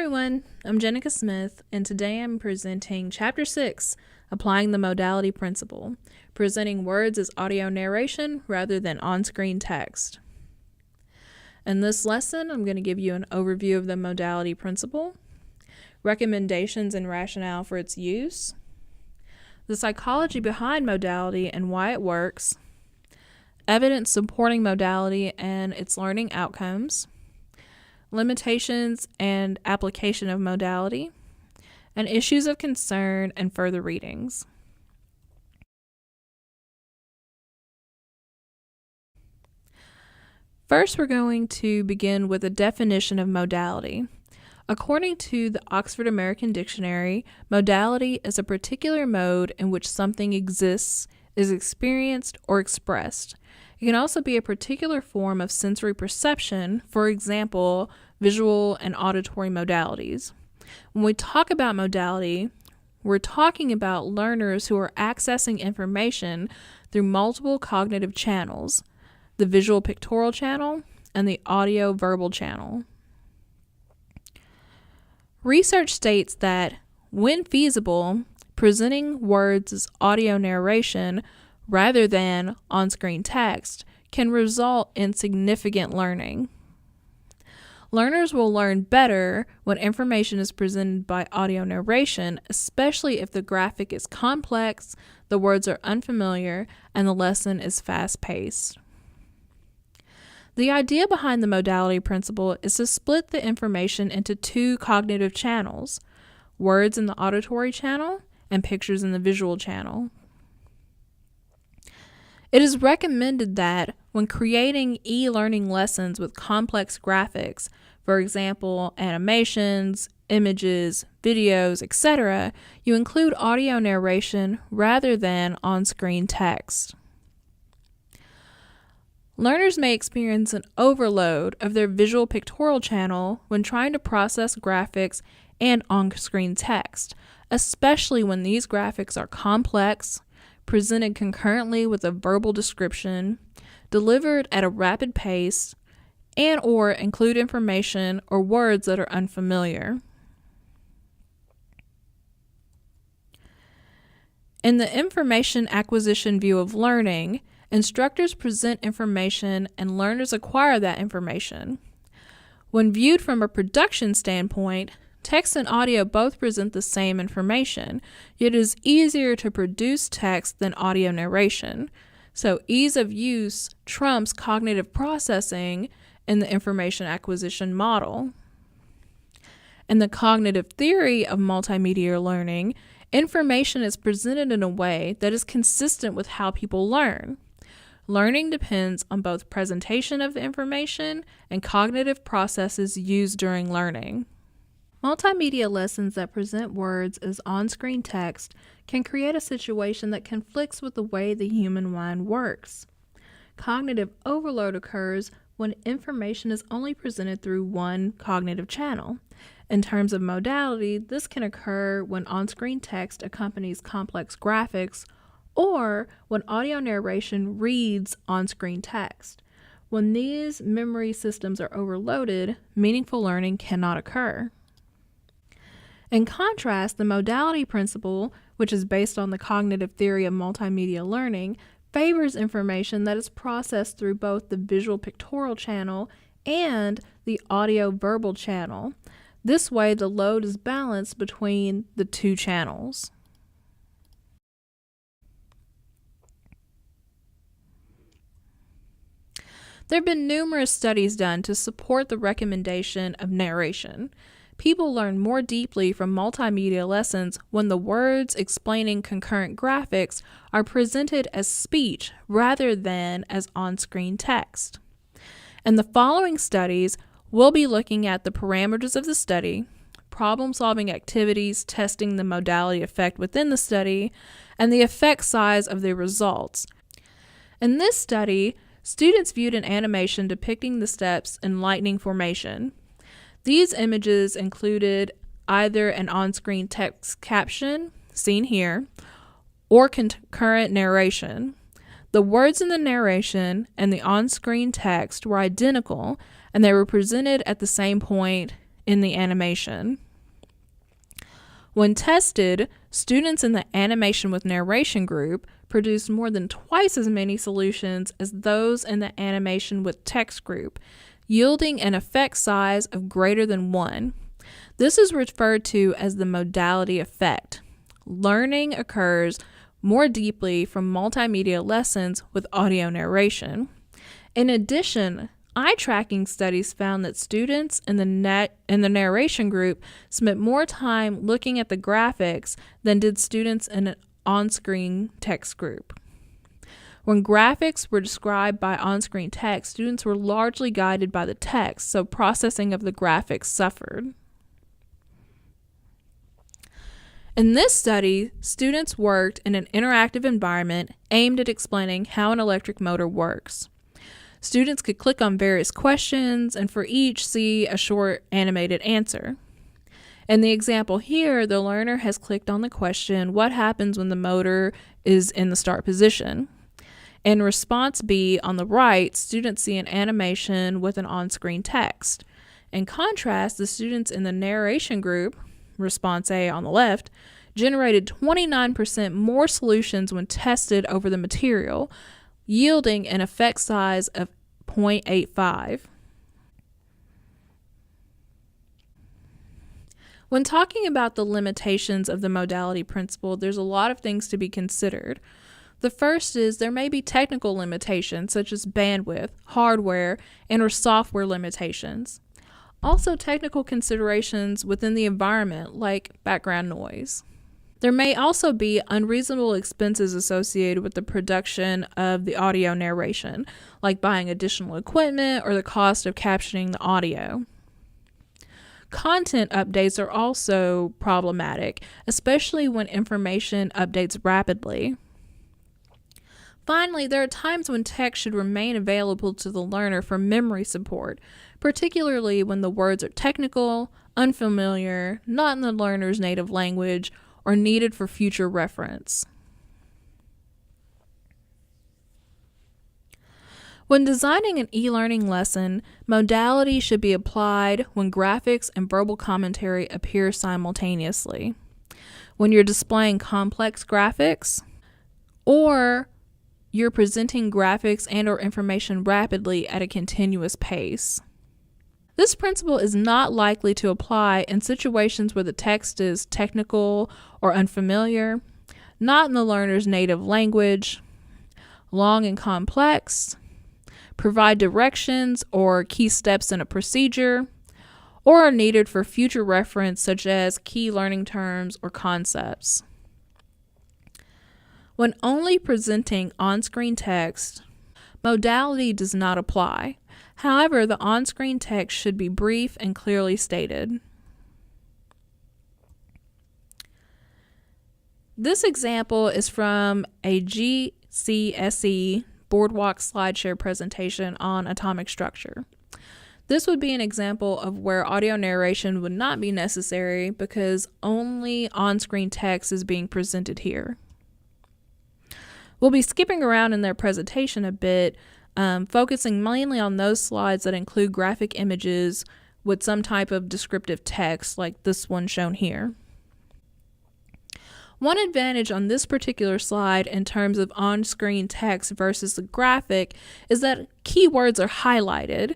everyone, I'm Jenica Smith, and today I'm presenting Chapter 6, Applying the Modality Principle, presenting words as audio narration rather than on-screen text. In this lesson, I'm going to give you an overview of the modality principle, recommendations and rationale for its use, the psychology behind modality and why it works, evidence supporting modality and its learning outcomes, limitations and application of modality, and issues of concern and further readings. First, we're going to begin with a definition of modality. According to the Oxford American Dictionary, modality is a particular mode in which something exists, is experienced, or expressed. It can also be a particular form of sensory perception, for example, visual and auditory modalities. When we talk about modality, we're talking about learners who are accessing information through multiple cognitive channels, the visual pictorial channel and the audio verbal channel. Research states that, when feasible, presenting words as audio narration rather than on-screen text can result in significant learning. Learners will learn better when information is presented by audio narration, especially if the graphic is complex, the words are unfamiliar, and the lesson is fast-paced. The idea behind the modality principle is to split the information into two cognitive channels, words in the auditory channel and pictures in the visual channel. It is recommended that when creating e-learning lessons with complex graphics, for example, animations, images, videos, etc., you include audio narration rather than on-screen text. Learners may experience an overload of their visual pictorial channel when trying to process graphics and on-screen text, especially when these graphics are complex, presented concurrently with a verbal description, delivered at a rapid pace, and/or include information or words that are unfamiliar. In the information acquisition view of learning, instructors present information and learners acquire that information. When viewed from a production standpoint, text and audio both present the same information, yet it is easier to produce text than audio narration. So ease of use trumps cognitive processing in the information acquisition model. In the cognitive theory of multimedia learning, information is presented in a way that is consistent with how people learn. Learning depends on both presentation of the information and cognitive processes used during learning. Multimedia lessons that present words as on-screen text can create a situation that conflicts with the way the human mind works. Cognitive overload occurs when information is only presented through one cognitive channel. In terms of modality, this can occur when on-screen text accompanies complex graphics or when audio narration reads on-screen text. When these memory systems are overloaded, meaningful learning cannot occur. In contrast, the modality principle, which is based on the cognitive theory of multimedia learning, favors information that is processed through both the visual pictorial channel and the audio verbal channel. This way, the load is balanced between the two channels. There have been numerous studies done to support the recommendation of narration. People learn more deeply from multimedia lessons when the words explaining concurrent graphics are presented as speech rather than as on-screen text. In the following studies, we'll be looking at the parameters of the study, problem-solving activities testing the modality effect within the study, and the effect size of the results. In this study, students viewed an animation depicting the steps in lightning formation. These images included either an on-screen text caption, seen here, or concurrent narration. The words in the narration and the on-screen text were identical, and they were presented at the same point in the animation. When tested, students in the animation with narration group produced more than twice as many solutions as those in the animation with text group, yielding an effect size of greater than 1. This is referred to as the modality effect. Learning occurs more deeply from multimedia lessons with audio narration. In addition, eye tracking studies found that students in the narration group spent more time looking at the graphics than did students in an on-screen text group. When graphics were described by on-screen text, students were largely guided by the text, so processing of the graphics suffered. In this study, students worked in an interactive environment aimed at explaining how an electric motor works. Students could click on various questions and for each see a short animated answer. In the example here, the learner has clicked on the question, what happens when the motor is in the start position? In response B on the right, students see an animation with an on-screen text. In contrast, the students in the narration group, response A on the left, generated 29% more solutions when tested over the material, yielding an effect size of 0.85. When talking about the limitations of the modality principle, there's a lot of things to be considered. The first is there may be technical limitations such as bandwidth, hardware, and/or software limitations. Also, technical considerations within the environment like background noise. There may also be unreasonable expenses associated with the production of the audio narration, like buying additional equipment or the cost of captioning the audio. Content updates are also problematic, especially when information updates rapidly. Finally, there are times when text should remain available to the learner for memory support, particularly when the words are technical, unfamiliar, not in the learner's native language, or needed for future reference. When designing an e-learning lesson, modality should be applied when graphics and verbal commentary appear simultaneously. When you're displaying complex graphics, or you're presenting graphics and/or information rapidly at a continuous pace. This principle is not likely to apply in situations where the text is technical or unfamiliar, not in the learner's native language, long and complex, provide directions or key steps in a procedure, or are needed for future reference such as key learning terms or concepts. When only presenting on-screen text, modality does not apply. However, the on-screen text should be brief and clearly stated. This example is from a GCSE Boardwalk SlideShare presentation on atomic structure. This would be an example of where audio narration would not be necessary because only on-screen text is being presented here. We'll be skipping around in their presentation a bit, focusing mainly on those slides that include graphic images with some type of descriptive text like this one shown here. One advantage on this particular slide in terms of on-screen text versus the graphic is that keywords are highlighted,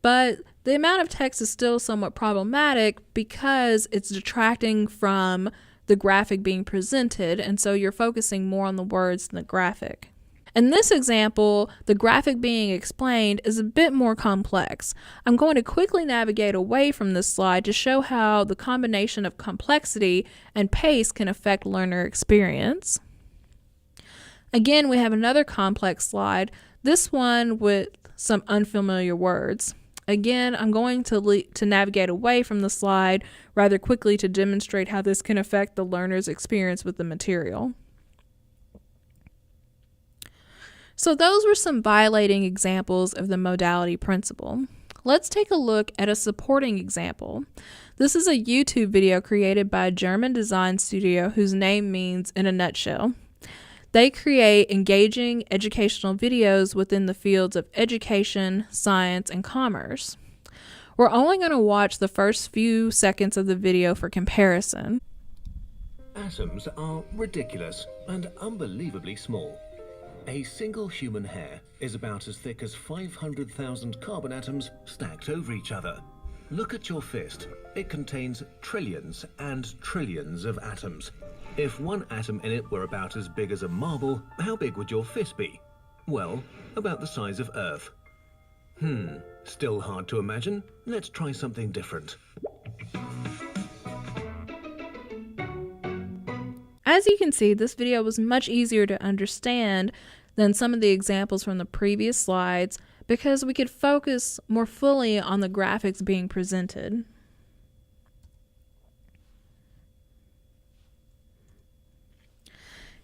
but the amount of text is still somewhat problematic because it's detracting from the graphic being presented, and so you're focusing more on the words than the graphic. In this example, the graphic being explained is a bit more complex. I'm going to quickly navigate away from this slide to show how the combination of complexity and pace can affect learner experience. Again, we have another complex slide, this one with some unfamiliar words. Again, I'm going to navigate away from the slide rather quickly to demonstrate how this can affect the learner's experience with the material. So those were some violating examples of the modality principle. Let's take a look at a supporting example. This is a YouTube video created by a German design studio whose name means in a nutshell. They create engaging educational videos within the fields of education, science, and commerce. We're only going to watch the first few seconds of the video for comparison. Atoms are ridiculous and unbelievably small. A single human hair is about as thick as 500,000 carbon atoms stacked over each other. Look at your fist. It contains trillions and trillions of atoms. If one atom in it were about as big as a marble, how big would your fist be? Well, about the size of Earth. Still hard to imagine? Let's try something different. As you can see, this video was much easier to understand than some of the examples from the previous slides because we could focus more fully on the graphics being presented.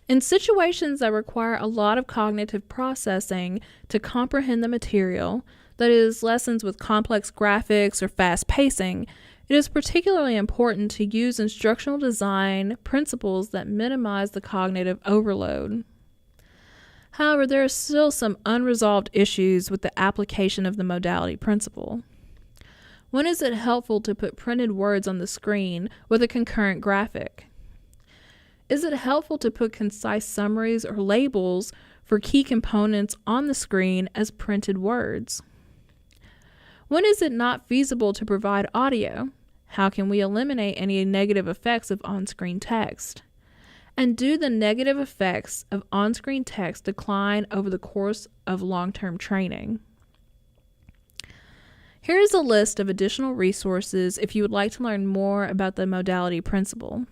In situations that require a lot of cognitive processing to comprehend the material, that is, lessons with complex graphics or fast pacing, it is particularly important to use instructional design principles that minimize the cognitive overload. However, there are still some unresolved issues with the application of the modality principle. When is it helpful to put printed words on the screen with a concurrent graphic? Is it helpful to put concise summaries or labels for key components on the screen as printed words? When is it not feasible to provide audio? How can we eliminate any negative effects of on-screen text? And do the negative effects of on-screen text decline over the course of long-term training? Here is a list of additional resources if you would like to learn more about the modality principle.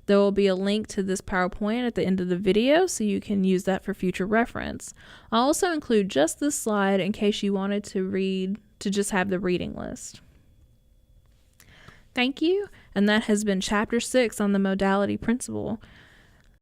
There will be a link to this PowerPoint at the end of the video so you can use that for future reference. I'll also include just this slide in case you wanted to just have the reading list. Thank you, and that has been Chapter 6 on the modality principle.